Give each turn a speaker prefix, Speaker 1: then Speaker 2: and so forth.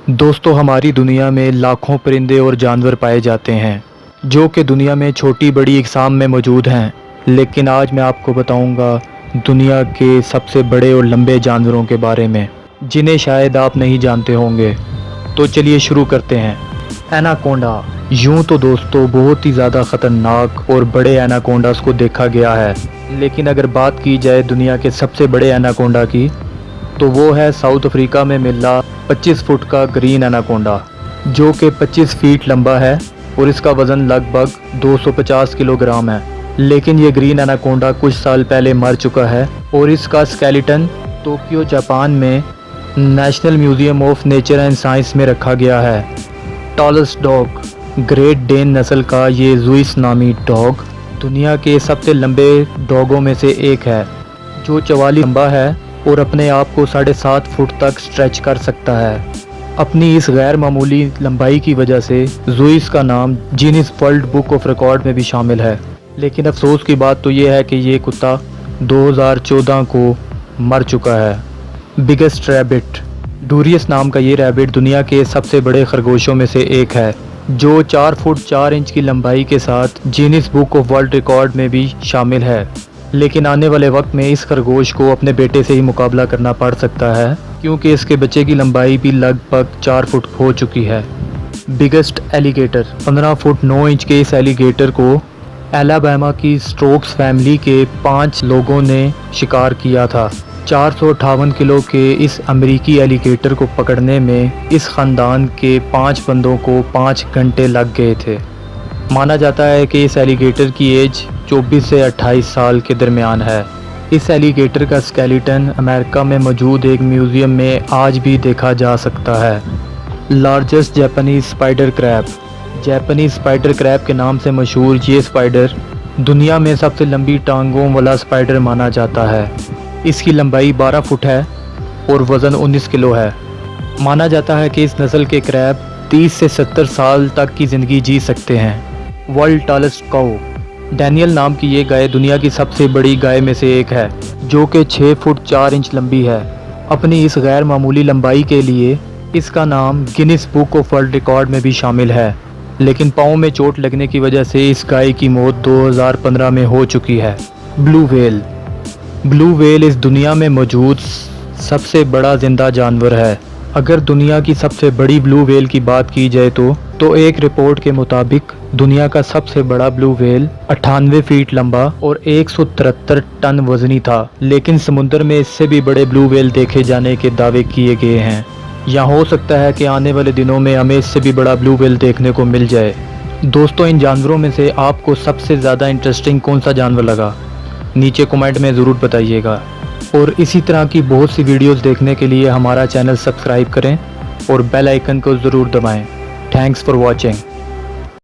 Speaker 1: दोस्तों, हमारी दुनिया में लाखों परिंदे और जानवर पाए जाते हैं जो कि दुनिया में छोटी बड़ी अक़साम में मौजूद हैं। लेकिन आज मैं आपको बताऊंगा दुनिया के सबसे बड़े और लंबे जानवरों के बारे में जिन्हें शायद आप नहीं जानते होंगे। तो चलिए शुरू करते हैं। एनाकोंडा। यूं तो दोस्तों बहुत ही ज़्यादा ख़तरनाक और बड़े एनाकोंडास को देखा गया है, लेकिन अगर बात की जाए दुनिया के सबसे बड़े एनाकोंडा की तो वो है साउथ अफ्रीका में मिला 25 फुट का ग्रीन एनाकोंडा, जो कि 25 फीट लंबा है और इसका वज़न लगभग 250 किलोग्राम है। लेकिन ये ग्रीन एनाकोंडा कुछ साल पहले मर चुका है और इसका स्केलेटन टोक्यो जापान में national museum of nature and science में रखा गया है। Tallest dog. ग्रेट डेन नस्ल का ये ज़ुइस नामी डॉग दुनिया के सबसे लंबे डॉगों में से एक है, जो 44 लंबा है और अपने आप को 7.5 फुट तक स्ट्रेच कर सकता है। अपनी इस गैर मामूली लंबाई की वजह से ज़ुइस का नाम Guinness world book of record में भी शामिल है। लेकिन अफसोस की बात तो ये है कि ये कुत्ता 2014 को मर चुका है। Biggest rabbit. डूरियस नाम का ये रैबिट दुनिया के सबसे बड़े खरगोशों में से एक है, जो 4 फुट 4 इंच की लंबाई के साथ Guinness book of world record में भी शामिल है। लेकिन आने वाले वक्त में इस खरगोश को अपने बेटे से ही मुकाबला करना पड़ सकता है, क्योंकि इसके बच्चे की लंबाई भी लगभग 4 फुट हो चुकी है। Biggest alligator. 15 फुट 9 इंच के इस एलिगेटर को एलाबामा की स्टोक्स फैमिली के 5 लोगों ने शिकार किया था। 458 किलो के इस अमेरिकी एलिगेटर को पकड़ने में इस ख़ानदान के 5 बंदों को 5 घंटे लग गए थे। माना जाता है कि इस एलिगेटर की एज 24 से 28 साल के दरमियान है। इस एलिगेटर का स्केलेटन अमेरिका में मौजूद एक म्यूज़ियम में आज भी देखा जा सकता है। Largest Japanese spider crab. Japanese spider crab के नाम से मशहूर ये स्पाइडर दुनिया में सबसे लंबी टांगों वाला स्पाइडर माना जाता है। इसकी लंबाई 12 फुट है और वज़न 19 किलो है। माना जाता है कि इस नस्ल के क्रैब 30 से 70 साल तक की ज़िंदगी जी सकते हैं। वर्ल्ड टॉलेस्ट काऊ। डैनियल नाम की ये गाय दुनिया की सबसे बड़ी गाय में से एक है, जो कि 6 फुट 4 इंच लंबी है। अपनी इस गैर मामूली लंबाई के लिए इसका नाम Guinness book of world record में भी शामिल है। लेकिन पाँव में चोट लगने की वजह से इस गाय की मौत 2015 में हो चुकी है। Blue whale. ब्लू व्हेल इस दुनिया में मौजूद सबसे बड़ा जिंदा जानवर है। अगर दुनिया की सबसे बड़ी ब्लू व्हेल की बात की जाए तो एक रिपोर्ट के मुताबिक दुनिया का सबसे बड़ा ब्लू व्हेल 98 फीट लंबा और 173 टन वजनी था। लेकिन समुद्र में इससे भी बड़े ब्लू व्हेल देखे जाने के दावे किए गए हैं। या हो सकता है कि आने वाले दिनों में हमें इससे भी बड़ा ब्लू व्हेल देखने को मिल जाए। दोस्तों, इन जानवरों में से आपको सबसे ज़्यादा इंटरेस्टिंग कौन सा जानवर लगा, नीचे कमेंट में ज़रूर बताइएगा। और इसी तरह की बहुत सी वीडियोस देखने के लिए हमारा चैनल सब्सक्राइब करें और बेल आइकन को ज़रूर दबाएं। Thanks for watching.